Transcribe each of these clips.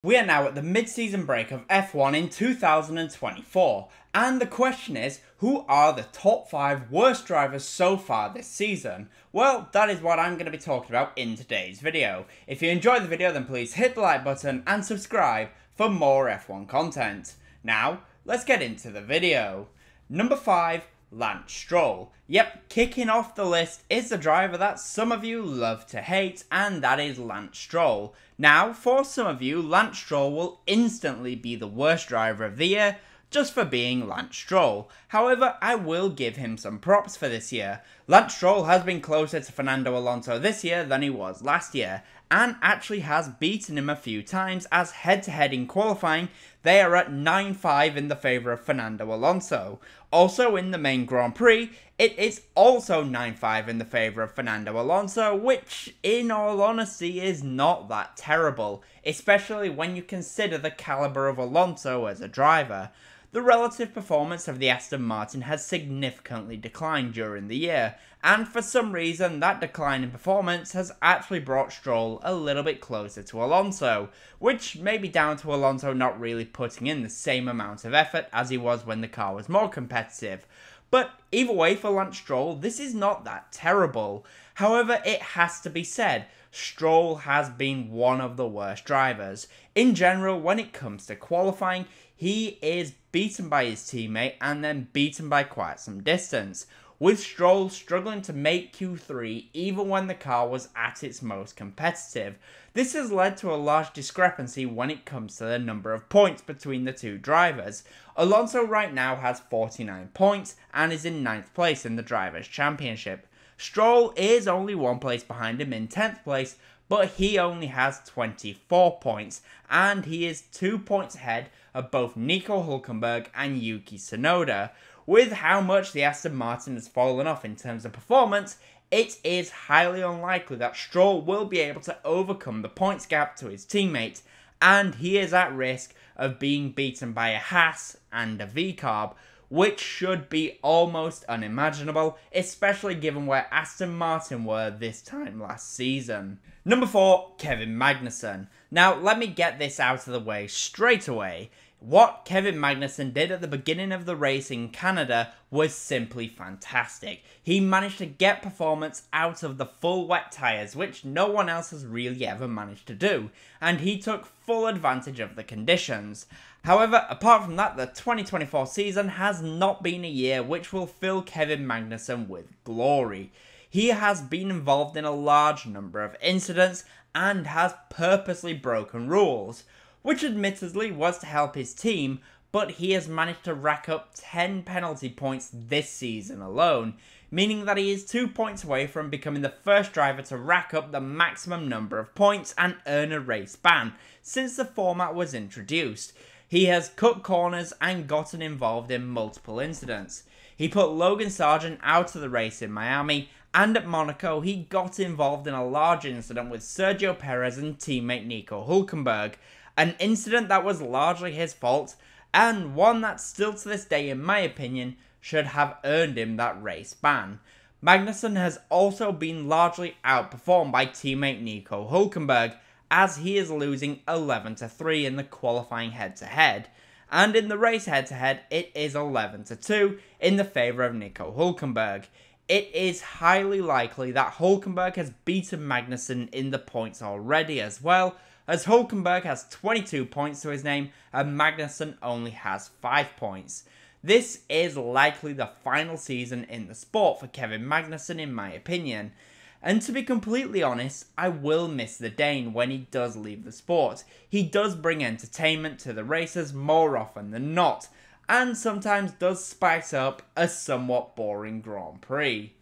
We are now at the mid-season break of F1 in 2024, and the question is, who are the top 5 worst drivers so far this season? Well, that is what I'm going to be talking about in today's video. If you enjoyed the video, then please hit the like button and subscribe for more F1 content. Now, let's get into the video. Number 5, Lance Stroll. Yep, kicking off the list is the driver that some of you love to hate, and that is Lance Stroll. Now, for some of you, Lance Stroll will instantly be the worst driver of the year, just for being Lance Stroll. However, I will give him some props for this year. Lance Stroll has been closer to Fernando Alonso this year than he was last year, and actually has beaten him a few times, as head-to-head in qualifying, they are at 9-5 in the favour of Fernando Alonso. Also in the main Grand Prix, it is also 9-5 in the favour of Fernando Alonso, which in all honesty is not that terrible, especially when you consider the calibre of Alonso as a driver. The relative performance of the Aston Martin has significantly declined during the year, and for some reason that decline in performance has actually brought Stroll a little bit closer to Alonso, which may be down to Alonso not really putting in the same amount of effort as he was when the car was more competitive. But either way, for Lance Stroll, this is not that terrible. However, it has to be said, Stroll has been one of the worst drivers. In general, when it comes to qualifying, he is beaten by his teammate and then beaten by quite some distance, with Stroll struggling to make Q3 even when the car was at its most competitive. This has led to a large discrepancy when it comes to the number of points between the two drivers. Alonso right now has 49 points and is in 9th place in the Drivers' Championship. Stroll is only one place behind him in 10th place, but he only has 24 points, and he is 2 points ahead of both Nico Hülkenberg and Yuki Tsunoda. With how much the Aston Martin has fallen off in terms of performance, it is highly unlikely that Stroll will be able to overcome the points gap to his teammate, and he is at risk of being beaten by a Haas and a V-Carb, which should be almost unimaginable, especially given where Aston Martin were this time last season. Number 4, Kevin Magnussen. Now, let me get this out of the way straight away. What Kevin Magnussen did at the beginning of the race in Canada was simply fantastic. He managed to get performance out of the full wet tyres, which no one else has really ever managed to do, and he took full advantage of the conditions. However, apart from that, the 2024 season has not been a year which will fill Kevin Magnussen with glory. He has been involved in a large number of incidents and has purposely broken rules, which admittedly was to help his team, but he has managed to rack up 10 penalty points this season alone, meaning that he is 2 points away from becoming the first driver to rack up the maximum number of points and earn a race ban since the format was introduced. He has cut corners and gotten involved in multiple incidents. He put Logan Sargent out of the race in Miami, and at Monaco he got involved in a large incident with Sergio Perez and teammate Nico Hülkenberg, an incident that was largely his fault, and one that still to this day, in my opinion, should have earned him that race ban. Magnussen has also been largely outperformed by teammate Nico Hülkenberg, as he is losing 11-3 in the qualifying head-to-head, and in the race head-to-head it is 11-2 in the favour of Nico Hülkenberg. It is highly likely that Hülkenberg has beaten Magnussen in the points already as well, as Hülkenberg has 22 points to his name and Magnussen only has 5 points. This is likely the final season in the sport for Kevin Magnussen in my opinion. And to be completely honest, I will miss the Dane when he does leave the sport. He does bring entertainment to the races more often than not, and sometimes does spice up a somewhat boring Grand Prix.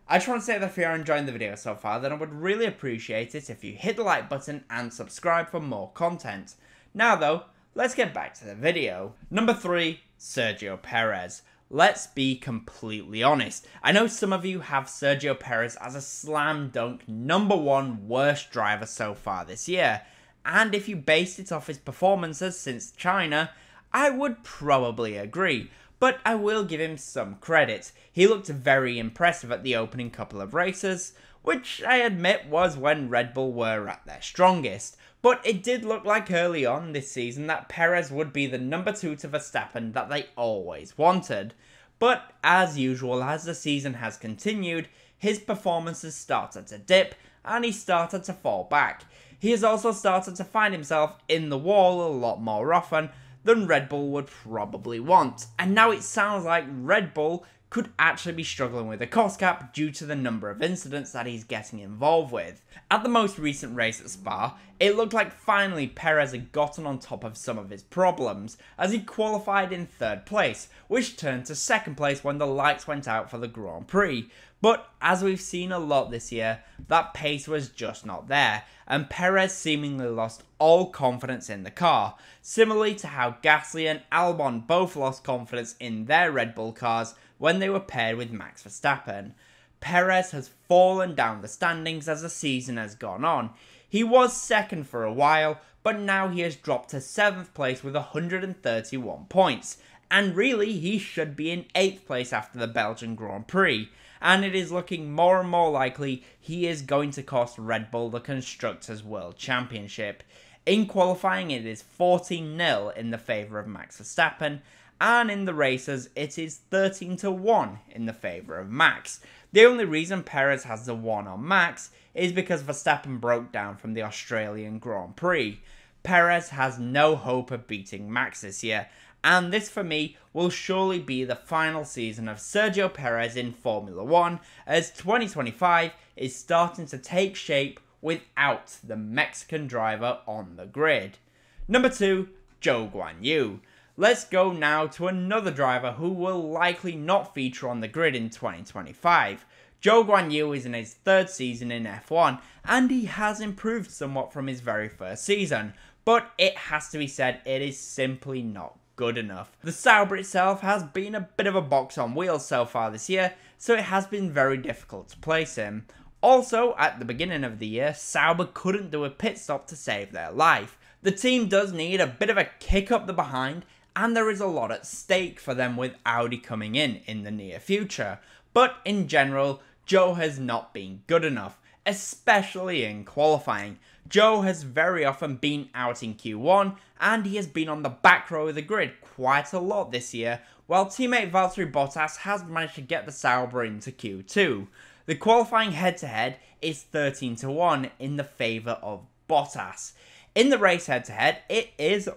I just want to say that if you're enjoying the video so far, then I would really appreciate it if you hit the like button and subscribe for more content. Now though, let's get back to the video. Number 3, Sergio Perez. Let's be completely honest. I know some of you have Sergio Perez as a slam dunk number 1 worst driver so far this year, and if you based it off his performances since China, I would probably agree. But I will give him some credit. He looked very impressive at the opening couple of races, which I admit was when Red Bull were at their strongest. But it did look like early on this season that Perez would be the number 2 to Verstappen that they always wanted. But as usual, as the season has continued, his performances started to dip and he started to fall back. He has also started to find himself in the wall a lot more often than Red Bull would probably want. And now it sounds like Red Bull could actually be struggling with a cost cap due to the number of incidents that he's getting involved with. At the most recent race at Spa, it looked like finally Perez had gotten on top of some of his problems, as he qualified in 3rd place, which turned to 2nd place when the lights went out for the Grand Prix. But as we've seen a lot this year, that pace was just not there, and Perez seemingly lost all confidence in the car, similarly to how Gasly and Albon both lost confidence in their Red Bull cars when they were paired with Max Verstappen. Perez has fallen down the standings as the season has gone on. He was 2nd for a while, but now he has dropped to 7th place with 131 points, and really he should be in 8th place after the Belgian Grand Prix. And it is looking more and more likely he is going to cost Red Bull the Constructors' World Championship. In qualifying, it is 14-0 in the favour of Max Verstappen, and in the races, it is 13-1 in the favour of Max. The only reason Perez has the 1 on Max is because Verstappen broke down from the Australian Grand Prix. Perez has no hope of beating Max this year, and this for me will surely be the final season of Sergio Perez in Formula 1, as 2025 is starting to take shape without the Mexican driver on the grid. Number 2, Zhou Guanyu. Let's go now to another driver who will likely not feature on the grid in 2025. Zhou Guanyu is in his 3rd season in F1, and he has improved somewhat from his very first season, but it has to be said it is simply not good enough. The Sauber itself has been a bit of a box on wheels so far this year, so it has been very difficult to place him. Also, at the beginning of the year, Sauber couldn't do a pit stop to save their life. The team does need a bit of a kick up the behind, and there is a lot at stake for them with Audi coming in the near future. But in general, Zhou has not been good enough, especially in qualifying. Zhou has very often been out in Q1, and he has been on the back row of the grid quite a lot this year, while teammate Valtteri Bottas has managed to get the Sauber into Q2. The qualifying head-to-head is 13-1 in the favour of Bottas. In the race head-to-head, it is a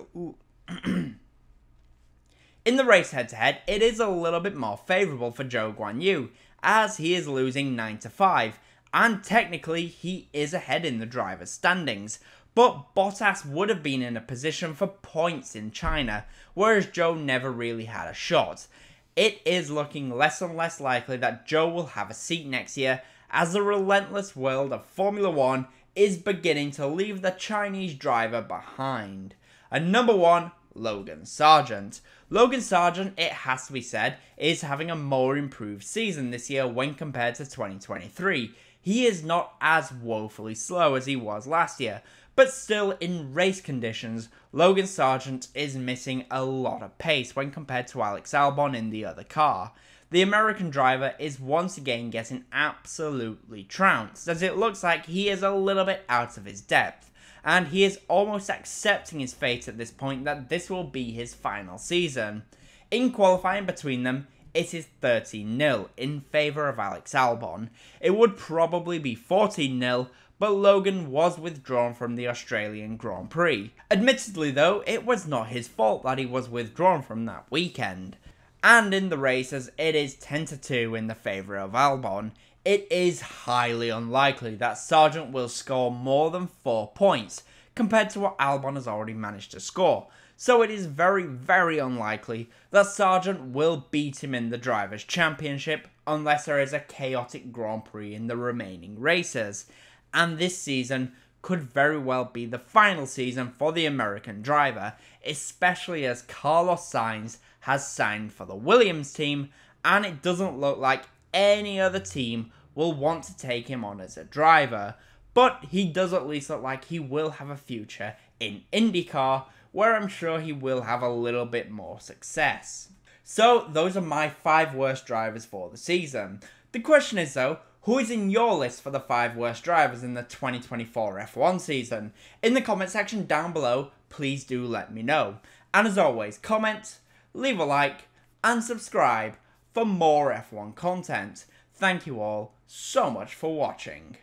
little bit more favourable for Zhou Guanyu, as he is losing 9-5, and technically he is ahead in the driver's standings, but Bottas would have been in a position for points in China, whereas Zhou never really had a shot. It is looking less and less likely that Zhou will have a seat next year, as the relentless world of Formula 1 is beginning to leave the Chinese driver behind. And number 1, Logan Sargeant. Logan Sargeant, it has to be said, is having a more improved season this year when compared to 2023. He is not as woefully slow as he was last year, but still in race conditions, Logan Sargeant is missing a lot of pace when compared to Alex Albon in the other car. The American driver is once again getting absolutely trounced, as it looks like he is a little bit out of his depth, and he is almost accepting his fate at this point that this will be his final season. In qualifying between them, it is 13-0 in favour of Alex Albon. It would probably be 14-0, but Logan was withdrawn from the Australian Grand Prix. Admittedly though, it was not his fault that he was withdrawn from that weekend. And in the races, it is 10-2 in the favour of Albon. It is highly unlikely that Sargeant will score more than 4 points compared to what Albon has already managed to score. So it is very, very unlikely that Sargeant will beat him in the Drivers' Championship unless there is a chaotic Grand Prix in the remaining races. And this season could very well be the final season for the American driver, especially as Carlos Sainz has signed for the Williams team, and it doesn't look like any other team will want to take him on as a driver. But he does at least look like he will have a future in IndyCar, where I'm sure he will have a little bit more success. So those are my 5 worst drivers for the season. The question is though, who is in your list for the 5 worst drivers in the 2024 F1 season? In the comment section down below, please do let me know. And as always, comment, leave a like, and subscribe for more F1 content. Thank you all so much for watching.